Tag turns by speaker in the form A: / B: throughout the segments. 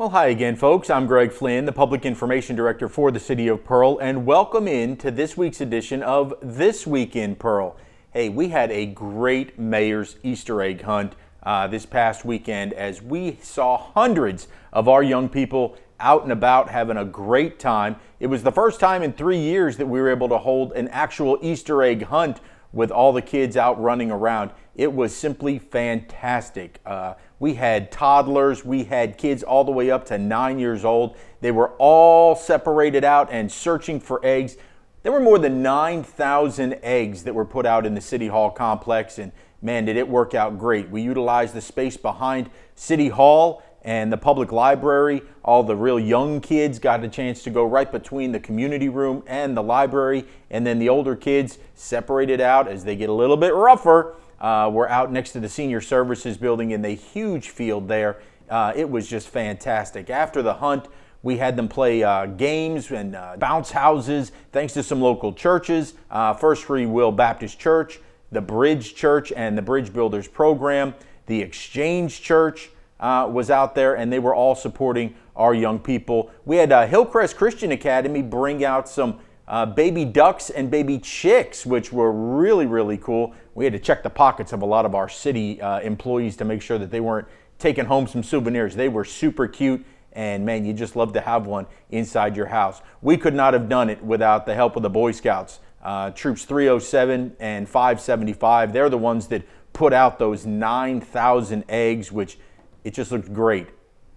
A: Well, hi again, folks. I'm Greg Flynn, the Public Information Director for the City of Pearl, and welcome in to this week's edition of This Week in Pearl. Hey, we had a great Mayor's Easter egg hunt this past weekend as we saw hundreds of our young people out and about having a great time. It was the first time in 3 years that we were able to hold an actual Easter egg hunt with all the kids out running around. It was simply fantastic. We had toddlers, we had kids all the way up to 9 years old. They were all separated out and searching for eggs. There were more than 9,000 eggs that were put out in the City Hall complex, and man, did it work out great. We utilized the space behind City Hall and the public library. All the real young kids got a chance to go right between the community room and the library, and then the older kids separated out as they get a little bit rougher. We're out next to the Senior Services building in the huge field there. It was just fantastic. After the hunt, we had them play games and bounce houses, thanks to some local churches. First Free Will Baptist Church, the Bridge Church and the Bridge Builders Program, the Exchange Church was out there, and they were all supporting our young people. We had Hillcrest Christian Academy bring out some baby ducks and baby chicks, which were really, really cool. We had to check the pockets of a lot of our city employees to make sure that they weren't taking home some souvenirs. They were super cute, and man, you just love to have one inside your house. We could not have done it without the help of the Boy Scouts. Troops 307 and 575, they're the ones that put out those 9,000 eggs, which it just looked great.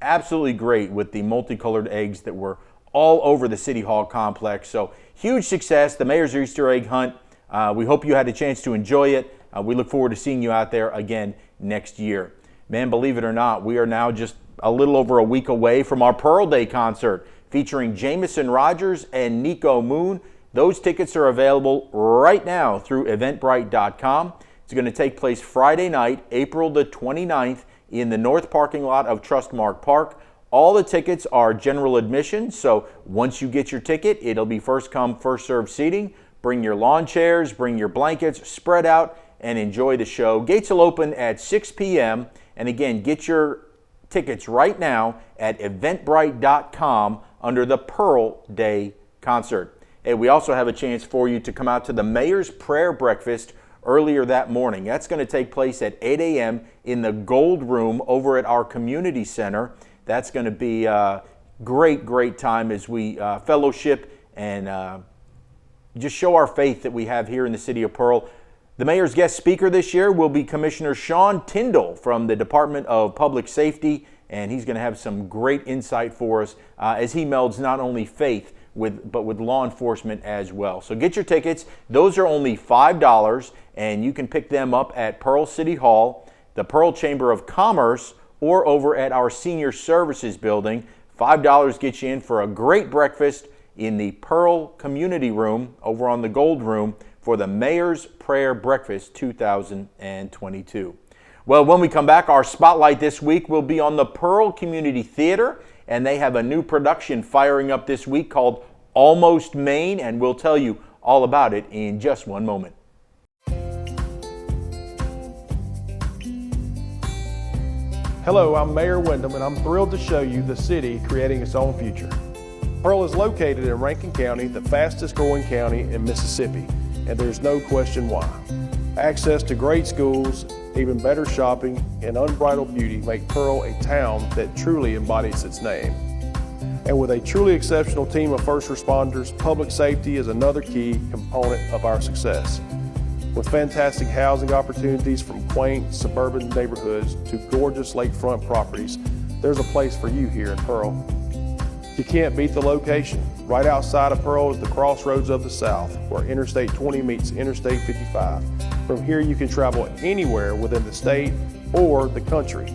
A: Absolutely great with the multicolored eggs that were all over the City Hall complex. So huge success, the Mayor's Easter egg hunt. We hope you had a chance to enjoy it. We look forward to seeing you out there again next year. Man, believe it or not, we are now just a little over a week away from our Pearl Day concert featuring Jameson Rogers and Nico Moon. Those tickets are available right now through eventbrite.com. It's going to take place Friday night, April the 29th, in the north parking lot of Trustmark Park. All the tickets are general admission, so once you get your ticket, it'll be first come, first served seating. Bring your lawn chairs, bring your blankets, spread out, and enjoy the show. Gates will open at 6 p.m. And again, get your tickets right now at eventbrite.com under the Pearl Day concert. Hey, we also have a chance for you to come out to the Mayor's Prayer Breakfast earlier that morning. That's going to take place at 8 a.m. in the Gold Room over at our community center. That's going to be a great time as we fellowship and just show our faith that we have here in the City of Pearl. The Mayor's guest speaker this year will be Commissioner Sean Tyndall from the Department of Public Safety, and he's going to have some great insight for us as he melds not only faith but with law enforcement as well. So get your tickets. Those are only $5, and you can pick them up at Pearl City Hall, the Pearl Chamber of Commerce, or over at our Senior Services building. $5 gets you in for a great breakfast in the Pearl Community Room over on the Gold Room for the Mayor's Prayer Breakfast 2022. Well, when we come back, our spotlight this week will be on the Pearl Community Theater, and they have a new production firing up this week called Almost Maine, and we'll tell you all about it in just one moment.
B: Hello, I'm Mayor Wyndham, and I'm thrilled to show you the city creating its own future. Pearl is located in Rankin County, the fastest growing county in Mississippi, and there's no question why. Access to great schools, even better shopping, and unbridled beauty make Pearl a town that truly embodies its name. And with a truly exceptional team of first responders, public safety is another key component of our success. With fantastic housing opportunities from quaint suburban neighborhoods to gorgeous lakefront properties, there's a place for you here in Pearl. You can't beat the location. Right outside of Pearl is the crossroads of the South, where Interstate 20 meets Interstate 55. From here you can travel anywhere within the state or the country.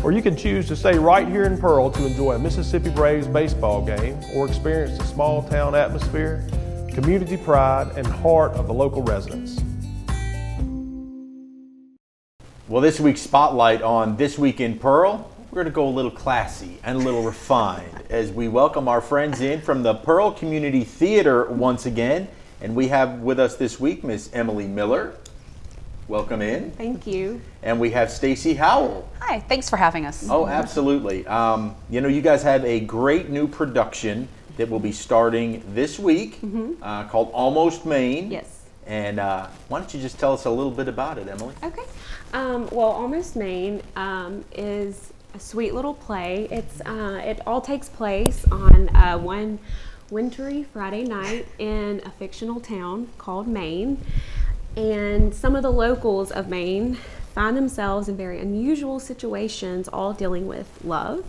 B: Or you can choose to stay right here in Pearl to enjoy a Mississippi Braves baseball game or experience the small town atmosphere, community pride, and heart of the local residents.
A: Well, this week's spotlight on This Week in Pearl, we're going to go a little classy and a little refined as we welcome our friends in from the Pearl Community Theater once again. And we have with us this week Miss Emily Miller. welcome in.
C: Thank you.
A: And we have Stacy Howell.
D: Hi, thanks for having us.
A: Oh, absolutely. You know, you guys have a great new production that will be starting this week called Almost Maine.
C: Yes.
A: And why don't you just tell us a little bit about it, Emily?
C: Okay. Well, Almost Maine is a sweet little play. It all takes place on one wintry Friday night in a fictional town called Maine. And some of the locals of Maine find themselves in very unusual situations, all dealing with love.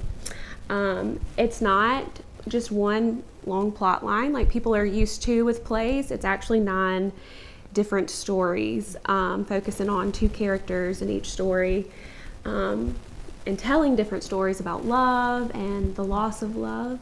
C: It's not just one long plot line like people are used to with plays. It's actually 9 different stories, focusing on 2 characters in each story, and telling different stories about love and the loss of love.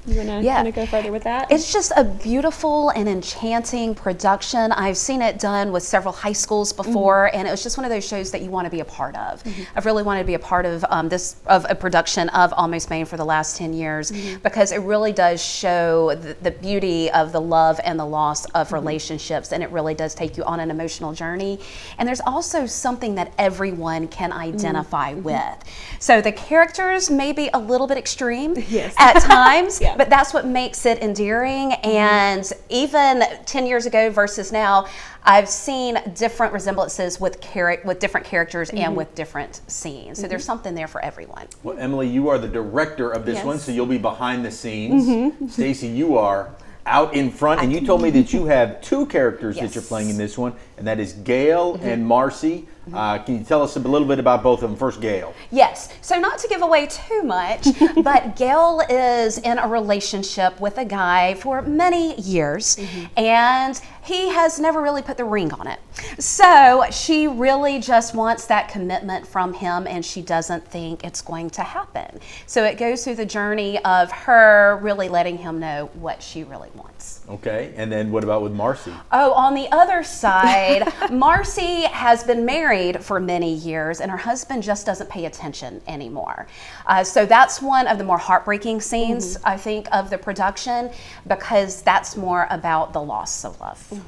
C: You want to kind of go further with that?
D: It's just a beautiful and enchanting production. I've seen it done with several high schools before, and it was just one of those shows that you want to be a part of. I've really wanted to be a part of of a production of Almost Maine for the last 10 years because it really does show the beauty of the love and the loss of relationships, and it really does take you on an emotional journey. And there's also something that everyone can identify with. So the characters may be a little bit extreme at times, but that's what makes it endearing. And even 10 years ago versus now, I've seen different resemblances with different characters and with different scenes. So there's something there for everyone.
A: Well, Emily, you are the director of this one, so you'll be behind the scenes. Stacy, you are out in front, and you told me that you have 2 characters that you're playing in this one, and that is Gail and Marcy. Can you tell us a little bit about both of them? First, Gail.
D: Yes. So not to give away too much, but Gail is in a relationship with a guy for many years, and he has never really put the ring on it. So she really just wants that commitment from him, and she doesn't think it's going to happen. So it goes through the journey of her really letting him know what she really wants.
A: Okay. And then what about with Marcy?
D: Oh, on the other side, Marcy has been married for many years, and her husband just doesn't pay attention anymore. So that's one of the more heartbreaking scenes, I think, of the production, because that's more about the loss of love.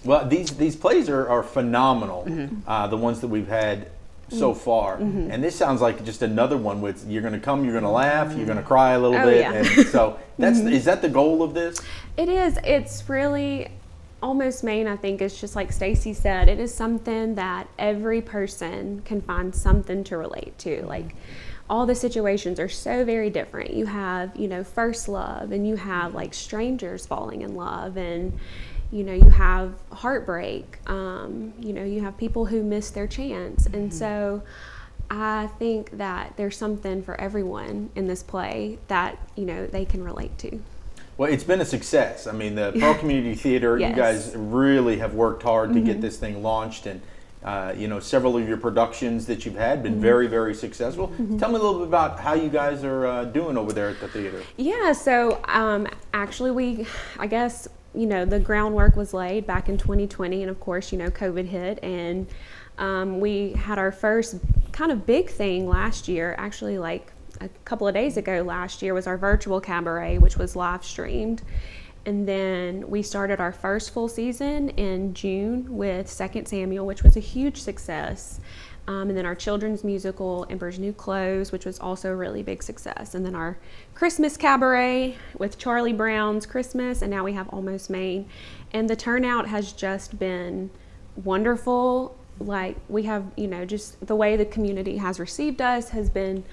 A: Well, these plays are phenomenal, the ones that we've had so far. And this sounds like just another one with you're going to come, you're going to laugh, you're going to cry a little bit. And so that's is that the goal of this?
C: It is. It's really Almost Maine, I think, is just like Stacy said. It is something that every person can find something to relate to. Like, all the situations are so very different. You have, you know, first love, and you have like strangers falling in love, and you know, you have heartbreak. You know, you have people who miss their chance. And so I think that there's something for everyone in this play that, you know, they can relate to.
A: Well, it's been a success. I mean, the Pearl Community Theater, you guys really have worked hard to get this thing launched, and you know, several of your productions that you've had been very, very successful. Tell me a little bit about how you guys are doing over there at the theater.
C: Yeah, so actually I guess, you know, the groundwork was laid back in 2020, and of course, you know, COVID hit, and we had our first kind of big thing last year, actually like a couple of days ago last year, was our virtual cabaret, which was live streamed. And then we started our first full season in June with 2 Samuel, which was a huge success. And then our children's musical, Emperor's New Clothes, which was also a really big success. And then our Christmas cabaret with Charlie Brown's Christmas, and now we have Almost Maine. And the turnout has just been wonderful. Like, we have, you know, just the way the community has received us has been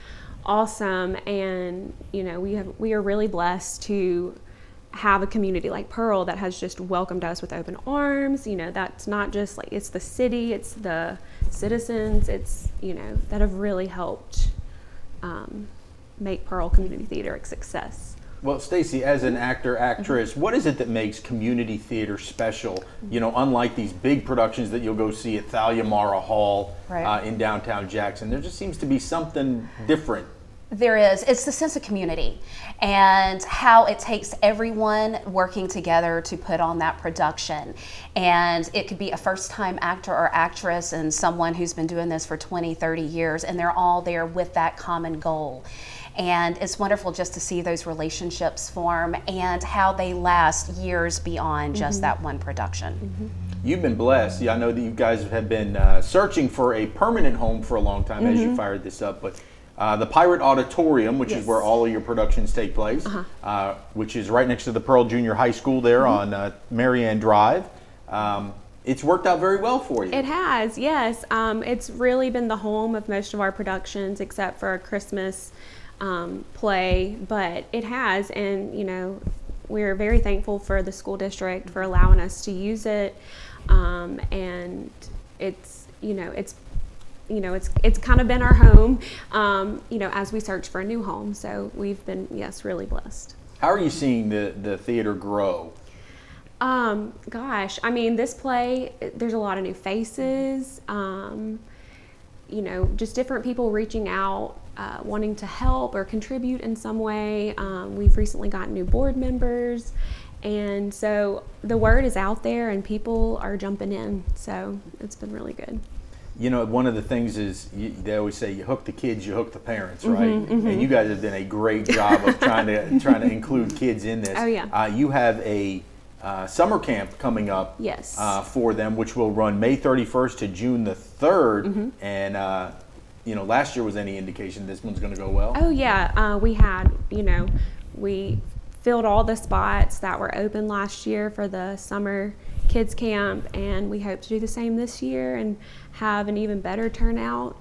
C: awesome. And, you know, we are really blessed to have a community like Pearl that has just welcomed us with open arms. You know, that's not just like, it's the city, it's the citizens, it's, you know, that have really helped make Pearl Community Theater a success.
A: Well, Stacy, as an actor, actress, what is it that makes community theater special? You know, unlike these big productions that you'll go see at Thalia Mara Hall in downtown Jackson, there just seems to be something different.
D: There is. It's the sense of community and how it takes everyone working together to put on that production. And it could be a first-time actor or actress and someone who's been doing this for 20, 30 years, and they're all there with that common goal. And it's wonderful just to see those relationships form and how they last years beyond just that one production.
A: You've been blessed. Yeah, I know that you guys have been searching for a permanent home for a long time as you fired this up, but the Pirate Auditorium, which is where all of your productions take place, which is right next to the Pearl Junior High School there on Marianne Drive. It's worked out very well for you.
C: It has, yes. It's really been the home of most of our productions except for a Christmas play, but it has, and you know, we're very thankful for the school district for allowing us to use it, and it's kind of been our home, as we search for a new home. So we've been, really blessed.
A: How are you seeing the theater grow?
C: Gosh, I mean, this play, there's a lot of new faces, just different people reaching out, wanting to help or contribute in some way. We've recently gotten new board members, and so the word is out there and people are jumping in, so it's been really good.
A: You know, one of the things is they always say you hook the kids, you hook the parents, right? And you guys have done a great job of trying to include kids in this.
C: Oh yeah.
A: You have a summer camp coming up for them, which will run May 31st to June the 3rd. And last year was any indication this one's going to go well?
C: Oh yeah, we had, we filled all the spots that were open last year for the summer kids camp, and we hope to do the same this year and have an even better turnout.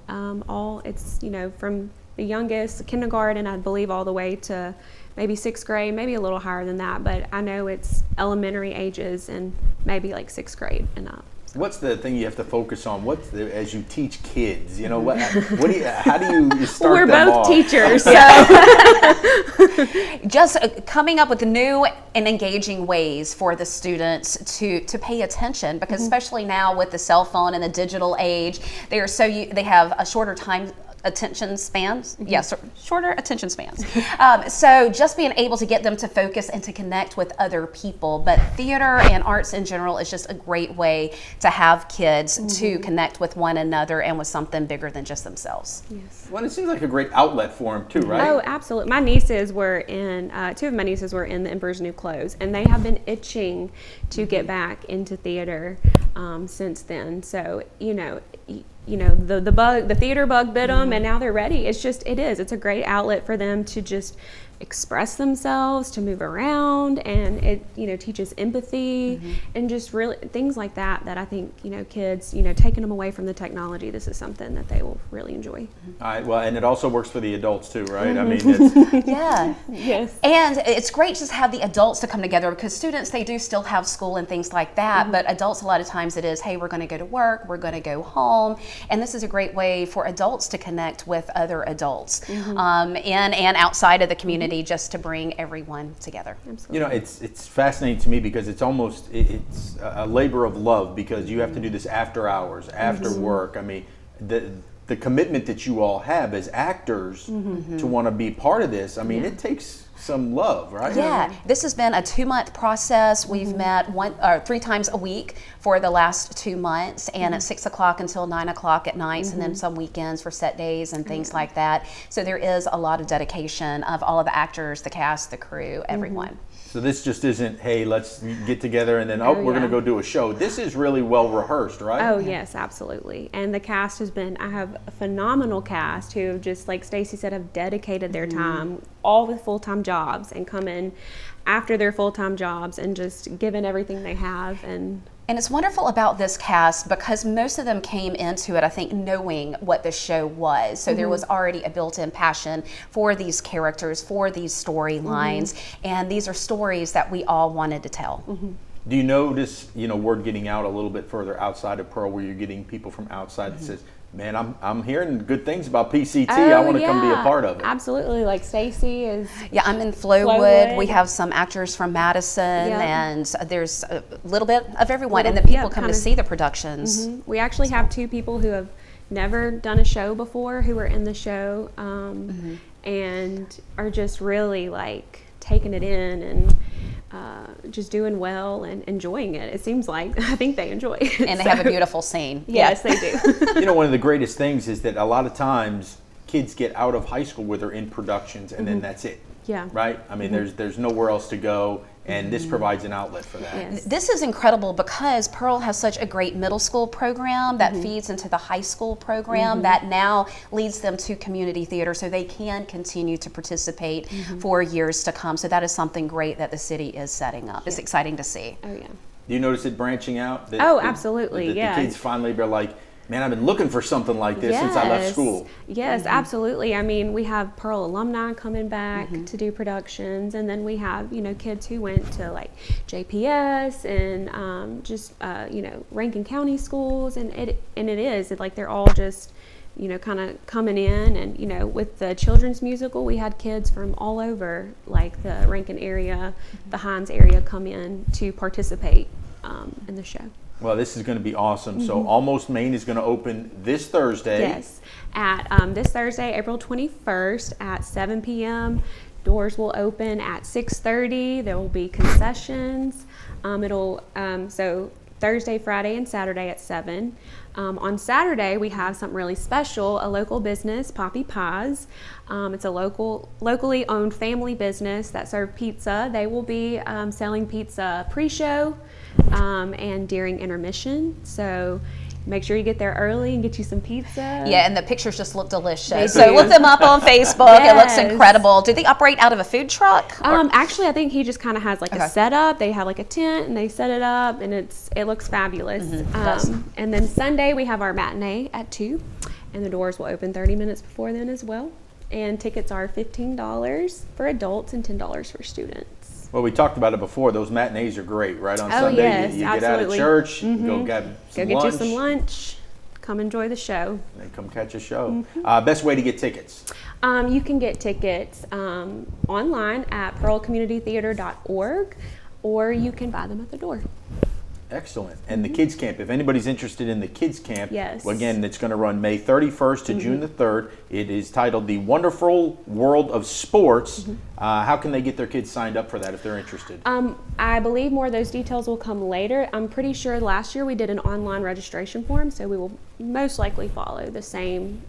C: It's from the youngest, kindergarten, I believe, all the way to maybe 6th grade, maybe a little higher than that, but I know it's elementary ages and maybe like 6th grade and up.
A: What's the thing you have to focus on? As you teach kids? How do you start
C: We're
A: them
C: both
A: off?
C: teachers, so
D: just coming up with new and engaging ways for the students to pay attention, because especially now with the cell phone and the digital age, they have a shorter time attention spans. Shorter attention spans. So just being able to get them to focus and to connect with other people. But theater and arts in general is just a great way to have kids to connect with one another and with something bigger than just themselves.
C: Yes.
A: Well, it seems like a great outlet for them too, right?
C: Oh, absolutely. My nieces were in, two of my nieces were in the Emperor's New Clothes, and they have been itching to get back into theater since then. So, the theater bug bit them, and now they're ready. It's a great outlet for them to just express themselves, to move around, and it teaches empathy and just really things like that I think kids, taking them away from the technology, this is something that they will really enjoy.
A: All right, well, and it also works for the adults too, right? I mean, it's
C: Yes.
D: And it's great just to have the adults to come together, because students, they do still have school and things like that, but adults, a lot of times it is, hey, we're going to go to work, we're going to go home, and this is a great way for adults to connect with other adults in and outside of the community, just to bring everyone together.
C: Absolutely.
A: It's fascinating to me because it's almost it's a labor of love, because you have to do this after hours, after work. I mean, the commitment that you all have as actors to want to be part of this, I mean, it takes some love, right?
D: Yeah, this has been a 2-month process. We've met 3 times a week for the last 2 months, and at 6 o'clock until 9 o'clock at nights, and then some weekends for set days and things like that. So there is a lot of dedication of all of the actors, the cast, the crew, everyone.
A: So this just isn't, hey, let's get together and then, we're going to go do a show. This is really well rehearsed, right?
C: Oh, yes, absolutely. And the cast has been, I have a phenomenal cast who just, like Stacy said, have dedicated their time, all with full-time jobs, and come in after their full-time jobs and just given everything they have. And
D: it's wonderful about this cast because most of them came into it, I think, knowing what the show was. So there was already a built-in passion for these characters, for these storylines, and these are stories that we all wanted to tell.
A: Do you notice, word getting out a little bit further outside of Pearl, where you're getting people from outside that says, man, I'm hearing good things about PCT. I want to come be a part of it.
C: Absolutely. Like Stacy is.
D: Yeah, I'm in Flowwood. We have some actors from Madison, and there's a little bit of everyone, and then people come to see the productions.
C: We actually have 2 people who have never done a show before who are in the show, and are just really like taking it in and just doing well and enjoying it. It seems like, I think they enjoy it.
D: And they have a beautiful scene.
C: Yes, they do.
A: One of the greatest things is that a lot of times kids get out of high school where they're in productions and then that's it.
C: Yeah.
A: Right? I mean, there's nowhere else to go. and this provides an outlet for that.
C: Yes.
D: This is incredible because Pearl has such a great middle school program that feeds into the high school program that now leads them to community theater so they can continue to participate for years to come. So that is something great that the city is setting up. It's exciting to see.
C: Oh yeah.
A: Do you notice it branching out?
C: Oh, absolutely,
A: The
C: yeah.
A: kids finally are like, man, I've been looking for something like this since I left school.
C: Yes, absolutely. I mean, we have Pearl alumni coming back to do productions, and then we have, you know, kids who went to like JPS and just you know, Rankin County schools, and it is like they're all just, you know, kind of coming in. And you know, with the children's musical, we had kids from all over, like the Rankin area, the Hines area, come in to participate in the show.
A: Well, this is going to be awesome. So Almost Maine is going to open this Thursday.
C: Yes, at this Thursday, April 21st at 7 p.m. Doors will open at 6:30. There will be concessions. So Thursday, Friday, and Saturday at 7. On Saturday, we have something really special, a local business, Poppy Pies. It's a locally owned family business that serve pizza. They will be selling pizza pre-show and during intermission. So make sure you get there early and get you some pizza.
D: Yeah, and the pictures just look delicious.
C: They
D: So
C: do.
D: look them up on Facebook. It looks
C: Yes.
D: incredible. Do they operate out of a food truck?
C: Actually, I think he just kind of has like a setup. They have like a tent and they set it up, and it looks fabulous.
D: does.
C: And then Sunday we have our matinee at 2, and the doors will open 30 minutes before then as well. And tickets are $15 for adults and $10 for students.
A: Well, we talked about it before. Those matinees are great, right? On
C: Oh,
A: Sunday,
C: yes,
A: you get out of
C: absolutely.
A: church, go get some
C: Go get
A: lunch,
C: you some lunch. Come enjoy the show.
A: and come catch a show. Best way to get tickets?
C: You can get tickets online at pearlcommunitytheater.org, or you can buy them at the door.
A: Excellent. And the kids camp, if anybody's interested in the kids camp,
C: Yes.
A: well, again, it's going to run May 31st to June the 3rd. It is titled The Wonderful World of Sports. How can they get their kids signed up for that if they're interested?
C: I believe more of those details will come later. I'm pretty sure last year we did an online registration form, so we will most likely follow the same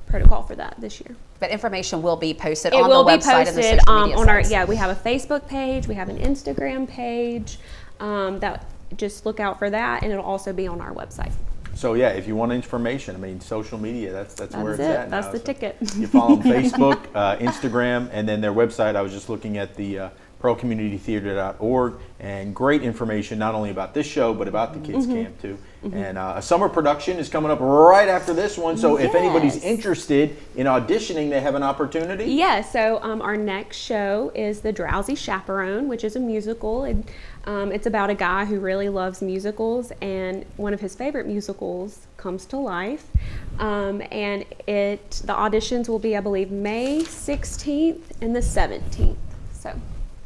C: protocol for that this year.
D: But information will be posted
C: It
D: on
C: will
D: the
C: be
D: website and the
C: posted
D: social media
C: on our,
D: sites.
C: we have a Facebook page, we have an Instagram page, that just look out for that, and it'll also be on our website.
A: So yeah, if you want information, I mean, social media, that's where it's
C: it.
A: at
C: That's
A: now.
C: the
A: So
C: ticket.
A: You follow them Facebook, Instagram, and then their website. I was just looking at the pearlcommunitytheater.org, and great information not only about this show but about the kids camp too. And a summer production is coming up right after this one. So if anybody's
C: Yes.
A: interested in auditioning, they have an opportunity.
C: Yeah, so our next show is the Drowzee Chaperone, which is a musical. It's about a guy who really loves musicals, and one of his favorite musicals comes to life. And the auditions will be, I believe, May 16th and the 17th. So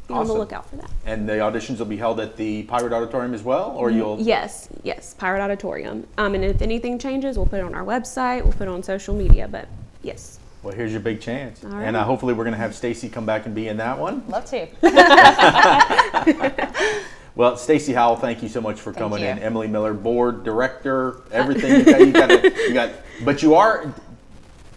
C: be on the
A: Awesome.
C: lookout for that.
A: And the auditions will be held at the Pirate Auditorium as well, or you'll.
C: Yes, Pirate Auditorium. And if anything changes, we'll put it on our website, we'll put it on social media, but yes.
A: Well, here's your big chance.
C: All
A: And
C: right.
A: hopefully we're going to have Stacy come back and be in that one.
D: Love to.
A: Well, Stacy Howell, thank you so much for coming
D: you.
A: in. Emily Miller, board, director, everything. But you are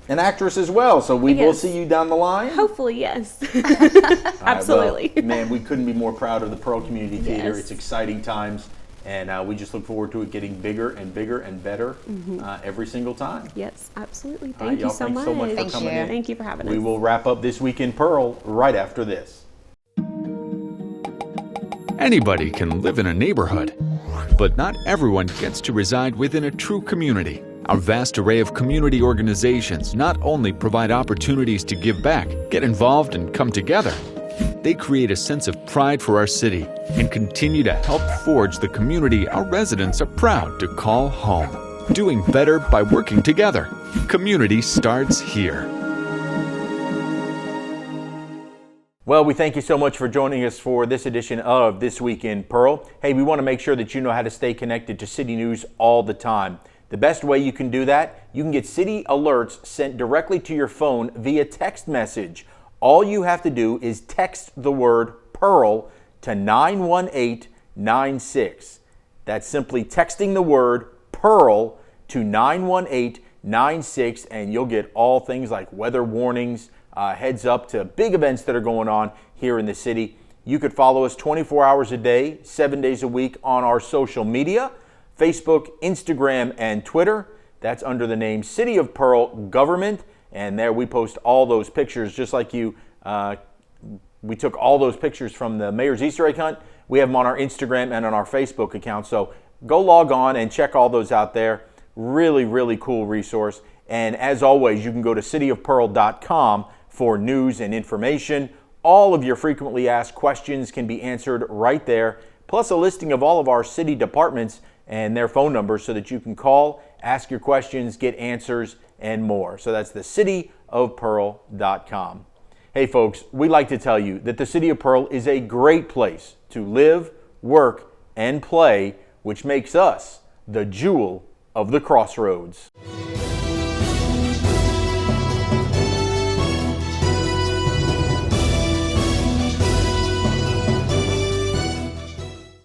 A: an actress as well, so we will
C: Yes.
A: see you down the line.
C: Hopefully, yes.
A: All right,
C: Absolutely.
A: well, man, we couldn't be more proud of the Pearl Community Theater.
C: Yes.
A: It's exciting times, and we just look forward to it getting bigger and bigger and better every single time.
C: Yes, absolutely.
A: All right,
C: Thank you
A: y'all,
C: so
A: thanks
C: much.
A: so much for
D: Thank
A: coming
D: you.
A: in.
C: Thank you for having us.
A: We will wrap up This Week in Pearl right after this.
E: Anybody can live in a neighborhood, but not everyone gets to reside within a true community. Our vast array of community organizations not only provide opportunities to give back, get involved, and come together, they create a sense of pride for our city and continue to help forge the community our residents are proud to call home. Doing better by working together. Community starts here.
A: Well, we thank you so much for joining us for this edition of This Week in Pearl. Hey, we want to make sure that you know how to stay connected to city news all the time. The best way you can do that, you can get city alerts sent directly to your phone via text message. All you have to do is text the word Pearl to 91896. That's simply texting the word Pearl to 91896, and you'll get all things like weather warnings, heads up to big events that are going on here in the city. You could follow us 24 hours a day, 7 days a week on our social media, Facebook, Instagram, and Twitter. That's under the name City of Pearl Government. And there we post all those pictures, just like you. We took all those pictures from the Mayor's Easter egg hunt. We have them on our Instagram and on our Facebook account. So go log on and check all those out there. Really, really cool resource. And as always, you can go to cityofpearl.com for news and information. All of your frequently asked questions can be answered right there, plus a listing of all of our city departments and their phone numbers so that you can call, ask your questions, get answers, and more. So that's the cityofpearl.com. Hey folks, we'd like to tell you that the City of Pearl is a great place to live, work, and play, which makes us the jewel of the crossroads.